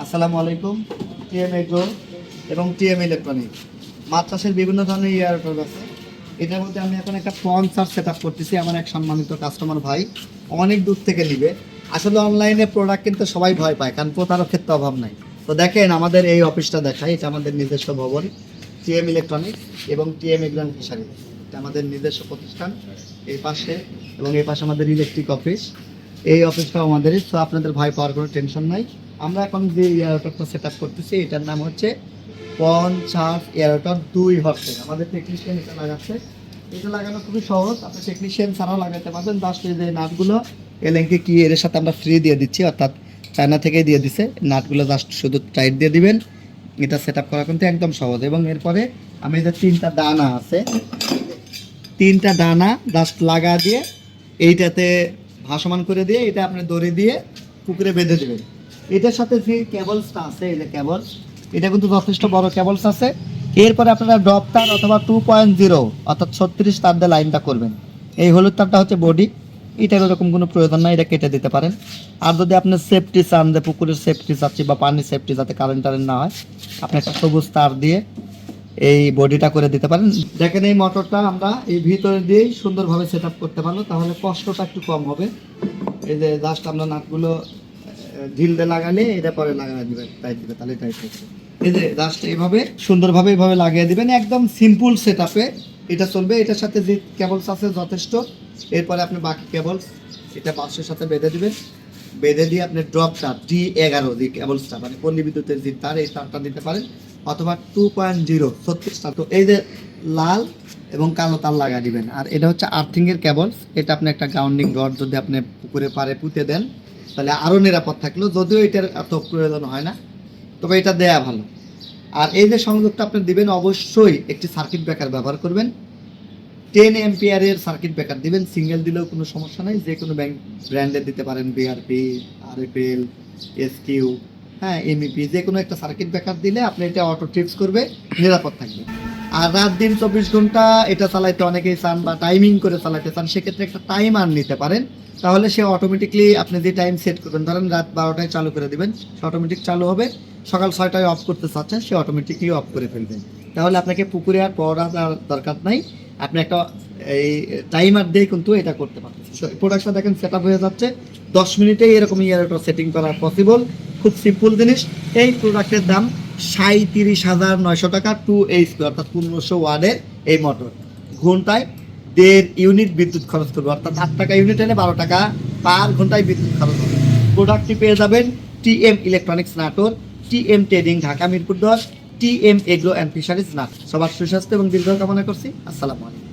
আসসালামু আলাইকুম। TM agro এবং টিএম ইলেকট্রনিক মাছ চাষের বিভিন্ন ধরনের ইয়ারটর আছে। এটার মধ্যে আমি এখন একটা পন চার্জ সেট আপ করতেছি। আমার এক সম্মানিত কাস্টমার ভাই অনেক দূর থেকে নিবে। আসলে অনলাইনে প্রোডাক্ট কিনতে সবাই ভয় পায়, কারণ প্রতারকের তো অভাব নাই। তো দেখেন আমাদের এই অফিসটা দেখাই, এটা আমাদের নিজস্ব ভবন টিএম ইলেকট্রনিক এবং টিএম এগ্রো ফিশারি। এটা আমাদের নিজস্ব প্রতিষ্ঠান এই পাশে, এবং এই পাশে আমাদের ইলেকট্রিক অফিস। এই অফিসটাও আমাদেরই। তো আপনাদের ভয় পাওয়ার কোনো টেনশন নাই। আমরা এখন যে এয়ারটরটা সেট আপ করতেছি এটার নাম হচ্ছে পঞ্চাশ এয়ারটর 2 হর্সে। আমাদের টেকনিশিয়ান এটা লাগাচ্ছে। এটা লাগানো খুবই সহজ, আপনি টেকনিশিয়ান ছাড়াও লাগাতে পারবেন। জাস্ট এই যে নাটগুলো এলএনকে কি এর সাথে আমরা ফ্রি দিয়ে দিচ্ছি, অর্থাৎ চায়না থেকেই দিয়ে দিছে। নাটগুলো জাস্ট শুধু টাইট দিয়ে দিবেন। এটা সেট আপ করা কিন্তু একদম সহজ। এবং এরপরে আমি যে 3টা দানা আছে, 3টা দানা জাস্ট লাগা দিয়ে এইটাতে ভাসমান করে দিয়ে এটা আপনি দড়ি দিয়ে পুকুরে বেঁধে দেবেন। এটার সাথে যে কেবলসটা আছে, এই যে কেবলস, এটা কিন্তু যথেষ্ট বড় কেবলস আছে। এরপরে আপনারা ড্রপ তার অথবা 2.0 অর্থাৎ 36 তার দিয়ে লাইনটা করবেন। এই হলুদ তারটা হচ্ছে বডি, এটার এরকম কোনো প্রয়োজন নাই, এটা কেটে দিতে পারেন। আর যদি আপনি সেফটি চান, যে পুকুরের সেফটি চাচ্ছি বা পানির সেফটি যাতে কারেন্ট টারেন্ট না হয়, আপনি একটা সবুজ তার দিয়ে এই বডিটা করে দিতে পারেন। দেখেন এই মোটরটা আমরা এই ভিতরে দিয়েই সুন্দরভাবে সেট আপ করতে পারবো, তাহলে কষ্টটা একটু কম হবে। এই যে জাস্ট আমরা নাটগুলো ঢিল দিয়ে লাগালে এটা পরে লাগাই দিবেন, টাইট দিবে, তাহলে টাইট হচ্ছে। এই যে জাস্ট এইভাবে সুন্দরভাবে এইভাবে লাগিয়ে দিবেন। একদম সিম্পল সেট আপে এটা চলবে। এটার সাথে যে কেবলস আছে যথেষ্ট। এরপরে আপনি বাকি কেবলস এটা বাক্সের সাথে বেঁধে দিবেন। বেঁধে দিয়ে আপনি ড্রপ তার T11 যে কেবলসটা, মানে পল্লী বিদ্যুতের যে তার, এই তারটা দিতে পারেন, অথবা 2.0 36 তার। তো এই যে লাল এবং কালো তার লাগা দিবেন। আর এটা হচ্ছে আর্থিংয়ের কেবলস। এটা আপনি একটা গ্রাউন্ডিং রড যদি আপনি পুকুরে পাড়ে পুঁতে দেন তাহলে আরও নিরাপদ থাকলো, যদিও এটার এত প্রয়োজন হয় না, তবে এটা দেয়া ভালো। আর এই যে সংযোগটা আপনি দিবেন, অবশ্যই একটি সার্কিট ব্রেকার ব্যবহার করবেন। 10 এম্পিয়ারের সার্কিট ব্রেকার দিবেন। সিঙ্গেল দিলেও কোনো সমস্যা নাই, যে কোনো ব্র্যান্ডের দিতে পারেন, বিআরপি, আরএফএল, এসকিউ, হ্যাঁ, এমইপি, যে কোনো একটা সার্কিট ব্রেকার দিলে আপনি এটা অটো ট্রিপস করবে, নিরাপদ থাকবে। আর রাত দিন 24 ঘন্টা এটা চালাইতে অনেকেই চান বা টাইমিং করে চালাতে চান, সেক্ষেত্রে একটা টাইমার নিতে পারেন। তাহলে সে অটোমেটিকলি আপনি যে টাইম সেট করবেন, ধরেন রাত 12টায় চালু করে দেবেন, সে অটোমেটিক চালু হবে। সকাল 6টায় অফ করতে চাচ্ছেন, সে অটোমেটিকলি অফ করে ফেলবেন। তাহলে আপনাকে পুকুরে আর পড়ার দরকার নাই, আপনি একটা এই টাইমার দিয়ে কিন্তু এটা করতে পারবেন। প্রোডাক্টটা দেখেন সেট আপ হয়ে যাচ্ছে 10 মিনিটেই এরকম ইয়ারটা সেটিং করা পসিবল। খুব সিম্পল জিনিস। এই প্রোডাক্টের দাম 37,900 টাকা। 2 HP অর্থাৎ 1500 ওয়াটের এই মোটর। ঘন্টায় 1.5 ইউনিট বিদ্যুৎ খরচ করবে, অর্থাৎ 8 টাকা ইউনিট এনে 12 টাকা পার ঘন্টায় বিদ্যুৎ খরচ হবে। প্রোডাক্টটি পেয়ে যাবেন TM electronics Natore, TM trading Dhaka Mirpur 10, TM agro and fisheries Natore. সবার সুস্বাস্থ্য এবং দীর্ঘ কামনা করছি। আসসালামু আলাইকুম।